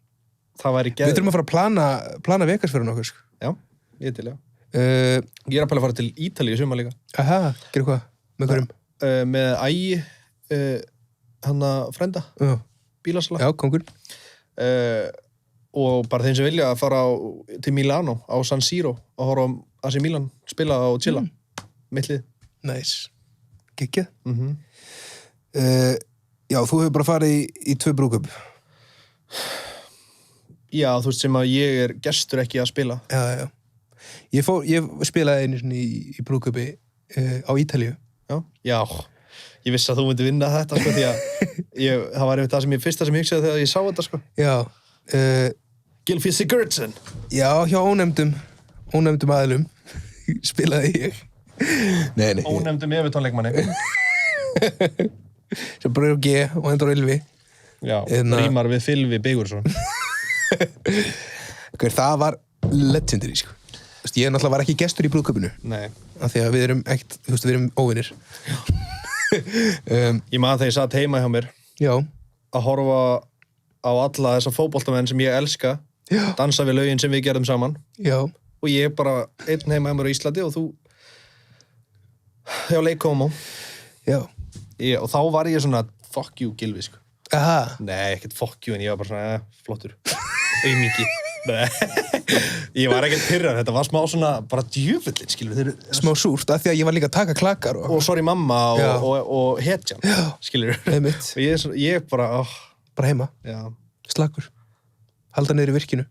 það væri Við þurfum að fara að plana Vegas fyrir okkur, sko. Já, ég er til, já. Ég er að fara til Ítalíu sumar líka. Aha, gera hvað? Með hverjum? Með Ægi, frænda, bílasala. Já, kongur. Og bara þeim sem vilja að fara til Milano, á San Siro, að horfa á AC Milan, spila og chilla. Mittlið. Nice. Gekkið. Já, þú hefur bara farið í 2 brúðkaup. Já, þú veist sem að ég er gestur ekki að spila. Já. Ég spilaði einu svona í brúðkaupi á Ítalíu. Já. Ég vissi að þú myndi vinna þetta, sko, því að það var einmitt það fyrsta sem ég hugsaði þegar ég sá þetta, sko. Já. Gylfi Sigurdsson. Já, hjá ónefndum aðilum spilaði ég. Nei. Ónefndum Evertón-leikmanni. Sem Bröður G og Hendur Ylvi. Já, rímar við Fylvi Bigursson. Það var legendary, sko. Ég náttúrulega var ekki gestur í brúðkaupinu. Nei. Af því að við erum ekkert, þú veist, við erum óvinir. Ég man þegar ég satt heima hjá mér. Já. Að horfa á alla þessa fótboltamenn sem ég elska. Já. Dansa við lögin sem við gerðum saman. Já. Og ég bara einn heima hjá mér á Íslandi og þú hjá Leikómo. Já. Og þá var ég svona, fuck you, Gylfi, sko. Aha. Nei, ekkert fuck you, en ég var bara svona, flottur. Auðmiki. Nei. Ég var ekkert pirrar, þetta var smá svona, bara djöfullin, skilur við. Smá súrt, af því að ég var líka að taka klakkar. Og sorry mamma og hetjan, skilur við. Einmitt. Og ég bara, bara heima. Já. Slakur. Halda niður í virkinu.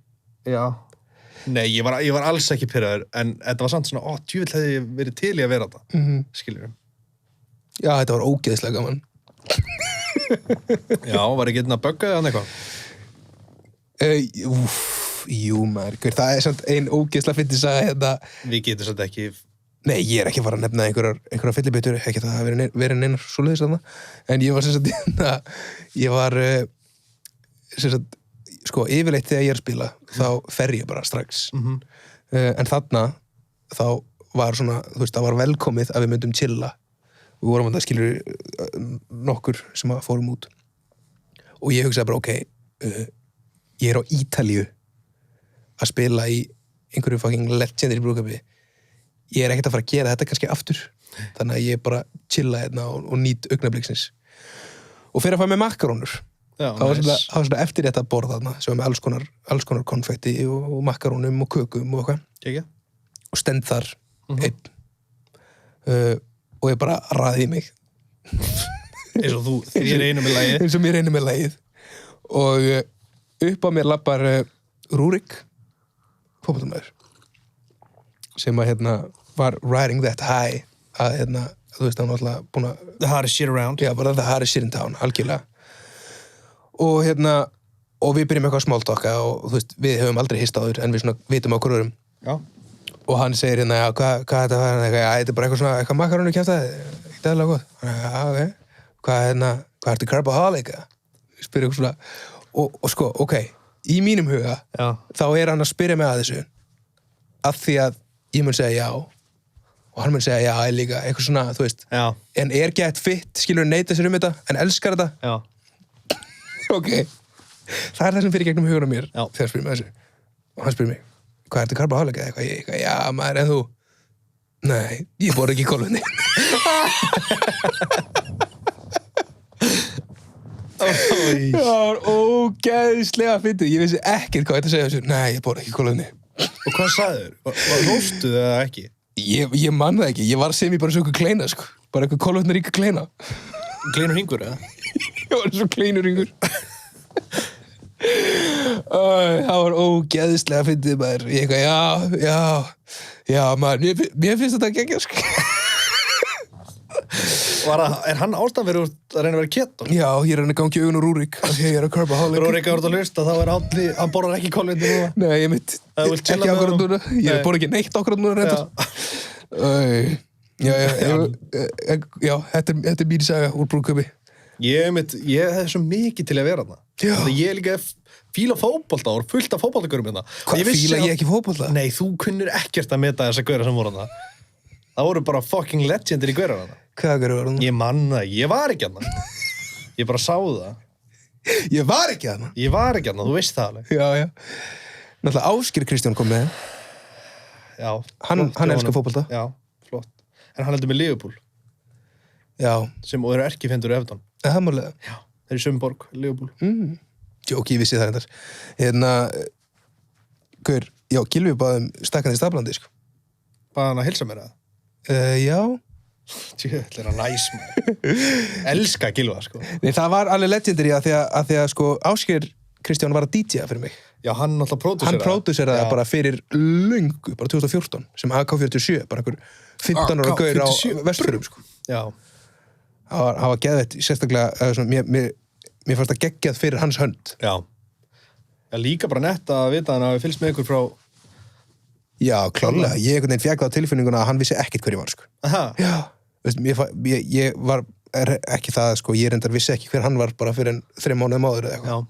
Já. Nei, ég var alls ekki pirraður, en þetta var samt svona, djöfull hefði ég verið til í að vera þetta, skilur við. Já, þetta var ógeðslega gaman. Já, var ekki einn að bögga eða eitthvað? Jú, maður, það er samt ein ógeðslega fyndin saga hérna. Við getum samt ekki... Nei, ég er ekki að fara að nefna einhverja fyllibeitur, ekki það að vera neinar svoleiðis þarna. En ég var sem sagt, sko, yfirleitt þegar ég er að spila, þá fer ég bara strax. En þarna, þá var svona, þú veist, það var velkomið að við myndum chilla. Við vorum að það skilur nokkur sem að fórum út. Og ég hugsaði bara, ég er á Ítalíu að spila í einhverju fucking legendir í brúðkaupi, ég ekkert að fara að gera þetta kannski aftur, þannig að ég bara chilla hérna og nýt augnabliksins og fyrir að fá með makarónur. Það var svona eftir þetta borð þarna sem var með alls konar konfekti og makarónum og kökum og eitthvað og stend þar einn og ég bara raði í mig eins og þér einu með lagið eins og mér einu með lagið og upp á mér lappar Rúrik fótboltamaður sem að var riding that high að þú veist, hann var alltaf búin að the hottest shit around já, bara the hottest shit in town, algjörlega og og við byrjum eitthvað smáltokka og þú veist, við höfum aldrei hist áður en við svona vitum á hverjum já. Og hann segir já, hvað þetta var þetta er bara eitthvað svona, eitthvað makarónu kjaftaði ekkert eðlilega gott já, ok, hvað ertu carboholic spyrir eitthvað svona og sko, ok, í mínum huga já. Þá hann að spyrja mig að þessu af því að ég mun segja já og hann mun segja já, líka, eitthvað svona, þú veist já. En gett fitt, skilur neita sér þetta en elskar þetta já. Ok, það það sem fyrir gegnum hugun á mér já. Þegar spyrir mig þessu og hann spyrir mig, hvað ertu carboholic eða eitthvað, já maður, en þú nei, ég borð ekki kolvetni það var ógeðslega fyndið, ég vissi ekkert hvað þetta segja þessu, nei, ég borð ekki kolvetni og hvað sagður? Var róstuð eða ekki? Ég man það ekki, ég var sem ég bara svo eitthvað kleina sko, bara eitthvað kolvetni ríka kleina kleinur hingur, eða? Ég var svo kleinur yngur það var ógeðslega fyndið maður ég eitthvað, já maður, mér finnst þetta geggjað sko er hann ástæðan fyrir að reyna að vera keto? Já, ég reyna að gangi augun og Rúrik af því að ég að carboholic Rúrik að hlusta, þá hann borðar ekki kolvetni núna Nei, ég mitt, ekki akkurat núna ég borð ekki neitt akkurat núna Já, þetta er mín saga úr brúðkaupi Ég hef svo mikið til að vera þarna ég líka fíla fótbolta og fullt af fótboltagörum hérna Hvað, fíla ég ekki fótbolta? Nei, þú kunnir ekkert að meta þessa göra sem voru þarna það voru bara fucking legendir í göra þarna Hvaða göru voru þarna? Ég manna, ég var ekki þarna ég bara sá það Ég var ekki þarna? Ég var ekki þarna, þú veist það alveg Já Náttúrulega Ásgeir Kristján kom með Já Hann elskar fótbolta Já, flott En hann heldur með Liverpool Já sem eru erkifendur Everton Það er málega Já, þeir eru Sumborg, Liverpool Jóki, ég vissi það reyndar Gaur, já, Gylfi báðum stakkandi staplandi, sko Bað hann að hilsa mér það? Já Tjöld er hann næs maður Elska Gylfa, sko Nei, það var alveg legendary að því að sko, Ásgeir Kristján var að DJ-a fyrir mig Já, hann náttúrulega Hann pródúseraði það bara fyrir löngu, bara 2014 sem AK47, bara einhver 15 ára gaur á Vestfjörðum, sko Já Það var geðveitt, sérstaklega mér fannst það geggjað fyrir hans hönd Já líka bara nett að vita hann að við fylgst með ykkur frá Já, klárlega, ég einhvern veginn fékk það á tilfinninguna að hann vissi ekkert hver ég var, sko Aha. Já, veist, ég var ekki það, sko, ég reyndar vissi ekki hver hann var bara fyrir 3 mánuðum áður eða eitthvað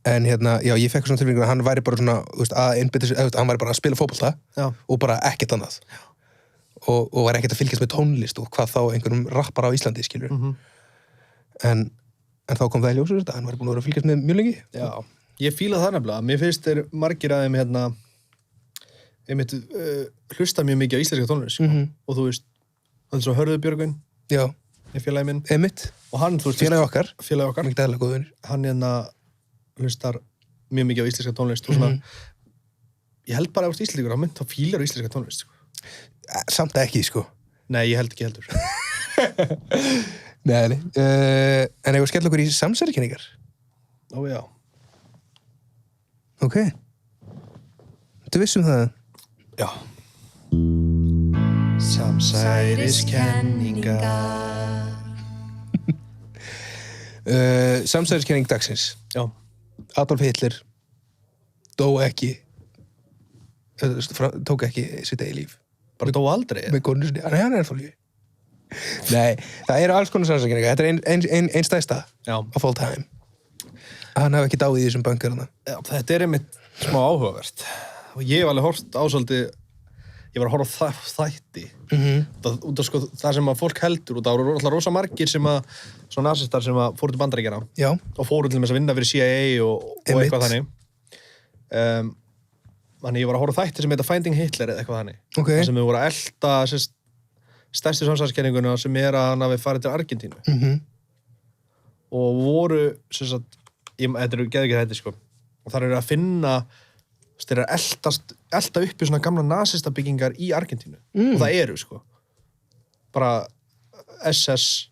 en já, ég fekk svona tilfinninguna að hann væri bara svona, þú veist, að einbytta sig, hann væri bara að spila fótbolta og bara ekkert annað og var ekkert að fylgjast með tónlist og hvað þá einhverjum rappar á Íslandi, skilur en þá kom það í ljósur þetta, hann var búin að vera að fylgjast með mjög lengi Já, ég fíla það nefnilega, mér finnst þeir margir að þeim einmitt hlusta mjög mikið á íslenska tónlist og þú veist, það er svo Hörður Björgvin Já, félagi minn Einmitt, og hann, þú veist, félagi okkar mikið dæðilega góð vinur hann hlustar mjög mikið á íslenska tónlist og svona ég held bara að íslendingur, hann mynd þá fílar á íslenska tónlist sko. Samt ekki, sko Nei, ég held ekki heldur Nei, en ég var skell okkur í samsærikenningar Ó, já Ok Þú vissum það? Já Samsæriskenningar Samsæriskenning dagsins Já Adolf Hitler dó ekki tók ekki sitt eigið líf Bara dó aldrei? Með konu sinni, hann er ennþá lífi Nei, það eru alls konar samsæriskenningar þetta er ein stærsta of all time hann hafi ekki dáið í þessum bankar Já, þetta er einmitt smá áhugavert og ég hef alveg hort ásöldi ég var að horfa á þætti út af sko það sem að fólk heldur og það voru alltaf rosa margir sem að svona nasistar sem að fóru til Bandaríkjanna og fóru til þess að vinna fyrir CIA og eitthvað þannig Þannig ég var að horfa á þætti sem heita Finding Hitler eða eitthvað þannig. Okay. Það sem við voru að elta stærstu samsæðiskenninguna sem að hann hafi farið til Argentínu. Og voru, þetta eru geðvikið þetta, sko. Og þar eru að finna, þeir eru að elta upp í svona gamla nasistabyggingar í Argentínu. Og það eru, sko. Bara SS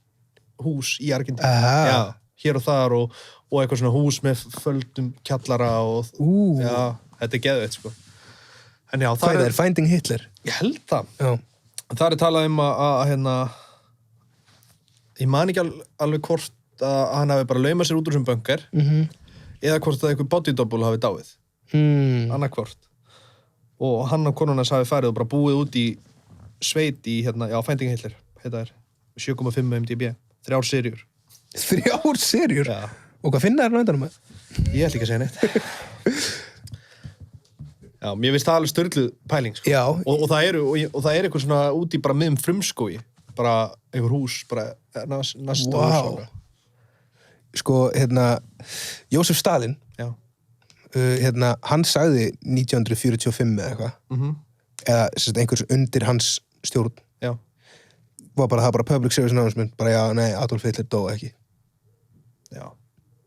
hús í Argentínu. Já, hér og þar og eitthvað svona hús með földum kjallara og já, þetta geðveikt, sko. En já, það er Finding Hitler. Ég held það. Já. Það er talað að ég man ekki alveg hvort að hann hafi bara laumað sér út úr þessum bunker eða hvort að einhver body double hafi dáið. Annað hvort. Og hann og konunans hafi farið og bara búið út í sveit í Finding Hitler. Þetta er 7,5 MDB. 3 seríur. 3 seríur? Já. Og hvað finna þér náðan með? Ég ætla ekki að segja neitt. Já, mér finnst það alveg störluð pæling, sko. Já. Og það er eitthvað svona úti bara miðum frumskói. Bara einhver hús, bara næsta hús. Sko, Jósef Stalin, já. Hann sagði 1945 eða eitthvað, eða einhvers undir hans stjórn, já. Var bara það bara public service announcement, bara já, nei, Adolf Hitler dó ekki. Já.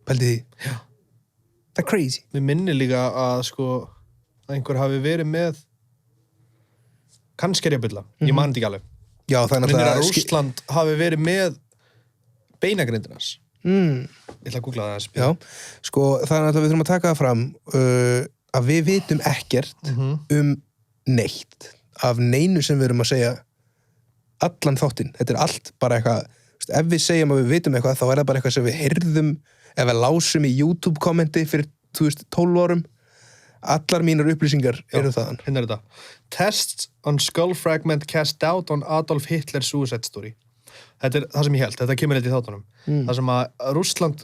Pældi því? Já. Það er crazy. Mér minni líka að, sko, að einhver hafi verið með kannski reyðbylla, ég man ekki alveg. Já, það er náttúrulega að Rússland hafi verið með beinagrindinans. Ég ætla að googla það aðeins. Já, sko, það er náttúrulega við þurfum að taka það fram að við vitum ekkert neitt af neinu sem við erum að segja allan þáttinn. Þetta er allt bara eitthvað, ef við segjum að við vitum eitthvað, þá er það bara eitthvað sem við heyrðum ef við lásum í YouTube-kommenti fyrir 12 árum. Allar mínar upplýsingar eru þaðan. Hérna er þetta. Tests on skull fragment cast doubt on Adolf Hitler's suicide story. Þetta er það sem ég held. Þetta kemur eitthvað í þáttunum. Það sem að Rússland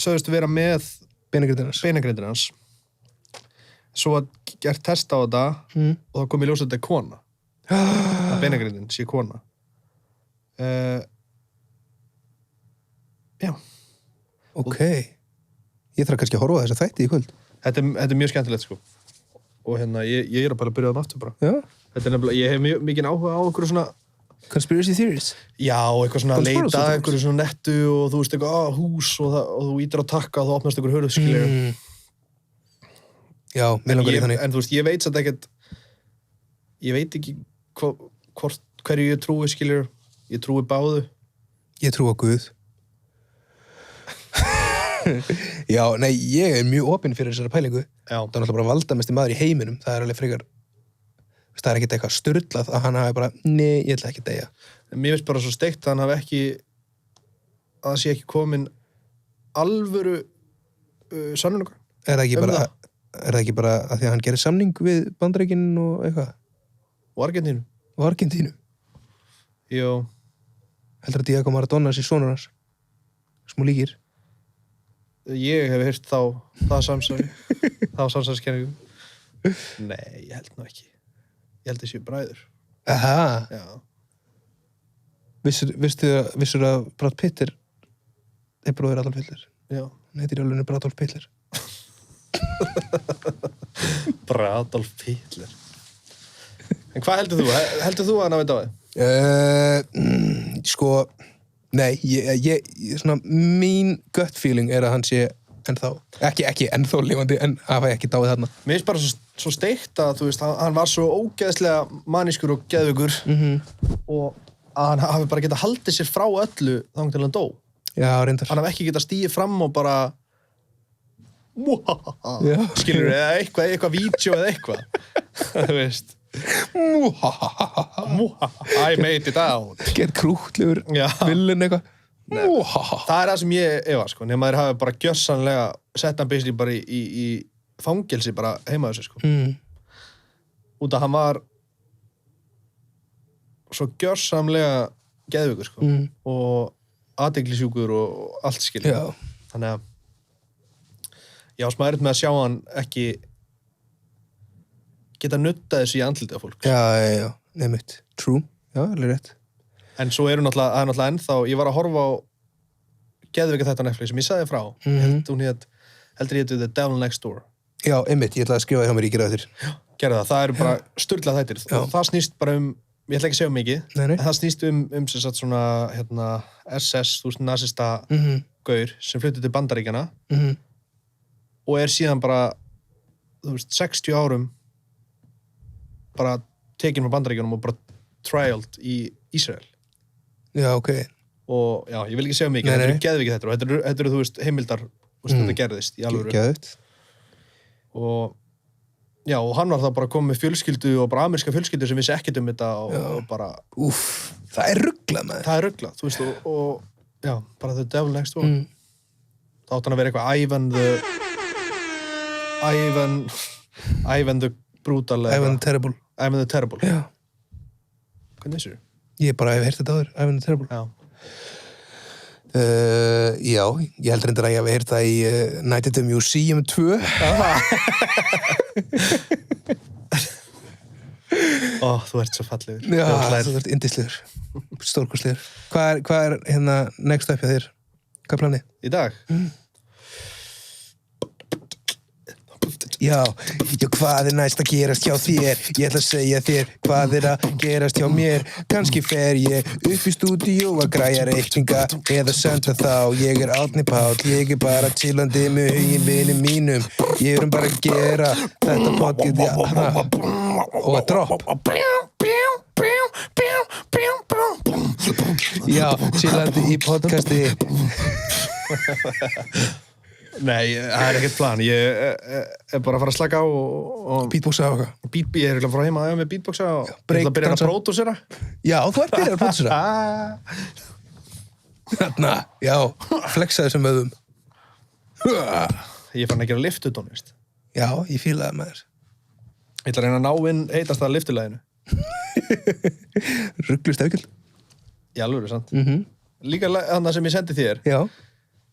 sögðust vera með beinagrindinans. Svo að gert test á þetta og það kom í ljós að þetta er kona. Að beinagrindin sé kona. Já. Ok. Ég þarf kannski að horfa á þessa þætti í kvöld. Þetta er mjög skemmtilegt, sko. Og ég er bara að byrja það aftur bara. Já. Þetta er nefnilega, ég hef mikið áhuga á einhverju svona conspiracy theories. Já, eitthvað svona að leita einhverju svona nettu og þú veist eitthvað, hús og þú ítir á takka og þú opnast einhverju hurð, skilur. Já, mér langar í þannig. En þú veist, ég veit satt ekkert, ég veit ekki hverju ég trúi, skilur. Ég trúi báðu. Ég trúi á Guð. Já, nei, ég er mjög opinn fyrir þessari pælingu. Já. Það er náttúrulega bara valdamesti maður í heiminum. Það er alveg frekar, það er ekkert eitthvað sturlað að hann hafi bara, nei, ég ætla ekki að deyja. Mér finnst bara svo steikt að hann hafi ekki, að það sé ekki komin alvöru sannunargagn. Er það ekki bara að því að hann gerir samning við Bandaríkin og eitthvað? Og Argentínu. Og Argentínu? Jó. Heldur að Diego Maradona sé sonur hans? Smá líkir? Ég hef heyrt það samsæðiskenningu. Nei, ég held nú ekki. Ég held þessi bræður. Aha. Já. Vissur að Brad Pitt er bróðir Adolf Hitler? Já. Hann heitir í alveg Bradolf Hitler. Bradolf Hitler. En hvað heldur þú? Heldur þú að hann hafi dáið? Sko... Nei, svona, mín gut feeling er að hann sé ennþá, ekki ennþá lifandi, en hafa ekki dáið þarna. Mér finnst bara svo steikt að, þú veist, hann var svo ógeðslega manískur og geðveikur og að hann hafi bara getað haldið sér frá öllu þangað til hann dó. Já, reyndar. Hann hafi ekki getað stigið fram og bara skilur, eða eitthvað vídeo eða eitthvað. Þú veist. I made it out. Gerð krútlegur villin eitthvað. Það er það sem ég efa, sko, nema þeir hafi bara gjörsamlega sett hann basically bara í fangelsi bara heima þessu, sko. Út að hann var svo gjörsamlega geðveikur, sko, og athyglisjúkur og allt, skilur. Já. Þannig að ég á smá erfitt með að sjá hann ekki geta nuttað þessu í andlitið af fólk. Já, nefnitt. True. Já, alveg rétt. En svo það er náttúrulega ennþá, ég var að horfa á geðveika þetta Netflix sem ég sagði frá. Heldur ég The Devil Next Door. Já, einmitt, ég ætlaði að skrifa hjá mér í gera þér. Gerðu það eru bara sturlað þættir og það snýst bara ég ætla ekki að segja mikið, en það snýst sem sagt svona, SS, þú veist, nasista gaur sem flutti til Bandaríkjanna og síðan bara, þú veist, 60 árum bara tekinn frá Bandaríkjunum og bara trialed í Ísrael. Já, ok. Og já, ég vil ekki segja mikið, þetta eru geðvikið þetta og þetta eru, þú veist, heimildar og þetta gerðist í alvöru. Geðvikt. Og já, og hann var það bara komið með fjölskyldu og bara ameríska fjölskyldu sem vissi ekkert þetta og bara... það er ruglað, maður. Það er ruglað, þú veist, og já, bara the devil next door. Það átt hann að vera eitthvað Ivan the Brutal Ivan the Terrible. Ivan the Terrible. Já. Hvernig þessu? Ég bara hef heyrt þetta áður, Ivan the Terrible. Já. Já, ég held reyndar að ég hef heyrt það í Night at the Museum 2. Þú ert svo fallegur. Já, þú ert yndislegur. Stórkostlegur. Hvað er hérna next up hjá þér? Hvað er planið? Í dag? Já, hvað er næst að gerast hjá þér? Ég ætla að segja þér hvað er að gerast hjá mér. Kannski fer ég upp í stúdíó að græja reikninga eða senda þá. Ég er Árni Páll, ég er bara chillandi með huginn vinum mínum. Ég bara að gera þetta podcast og að dropp. Já, chillandi í podcasti. Nei, það er ekkert plan. Ég er bara að fara að slaka á og beatboxa á eitthvað. Ég er ekki að fara heima með beatboxa og ég break, ætla að byrja að pródúsera. Já, þú ert byrjað að pródúsera. Þarna, já, flexa þessum öðum. Ég fann að gera lyftutónlist. Já, ég fíla það með þér. Ég ætla að reyna að ná inn heitast að lyftulæginu. Ruglustefkjöld. Í alvöru, sant? Líka þannig sem ég sendi þér. Já.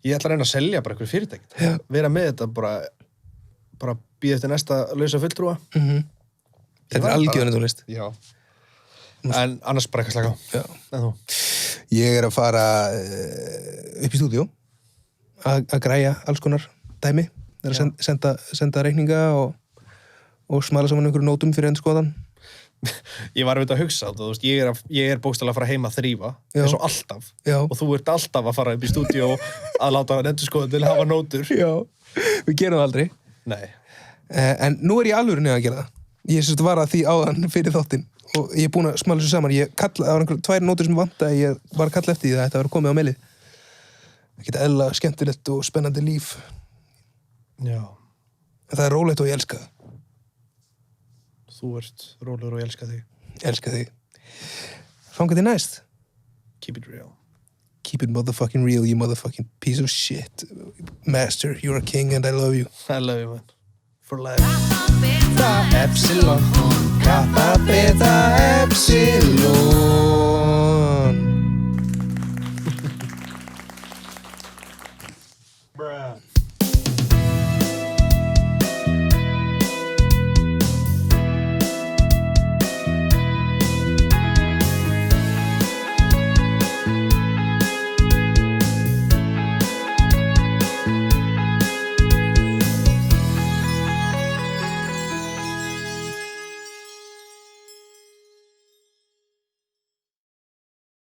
Ég ætla að reyna að selja bara einhverju fyrirtæki. Vera með þetta bara býða eftir næsta lausa fulltrúa. Þetta er algjörnum tónlist. Já. En annars bara eitthvað slaka á. Já. En þú? Ég er að fara upp í stúdíó að græja alls konar dæmi. Það er að senda reikninga og smala saman einhverju nótum fyrir endurskoðan. Ég var auðvitað að hugsa, þú veist, ég er bókstaflega að fara heima að þrífa, eins og alltaf. Já. Og þú ert alltaf að fara upp í stúdíó að láta endurskoðun til að hafa nótur. Já, við gerum það aldrei. Nei. En nú er ég alvöru að gera það. Ég sérst var að því áðan fyrir þáttinn og ég er búin að smala þessu saman. Það var einhver 2 nótur sem vantaði, ég var að kalla eftir því að þetta var komið á meilið. Það geta eðla skemmtilegt og spennandi líf. Já. En það er rólegt og ég elska það. Þú ert rólegur og ég elska þig. Elska þig. Þangað til næst. Keep it real. Keep it motherfucking real, you motherfucking piece of shit. Master, you're a king and I love you. I love you, man. For life. Epsilon.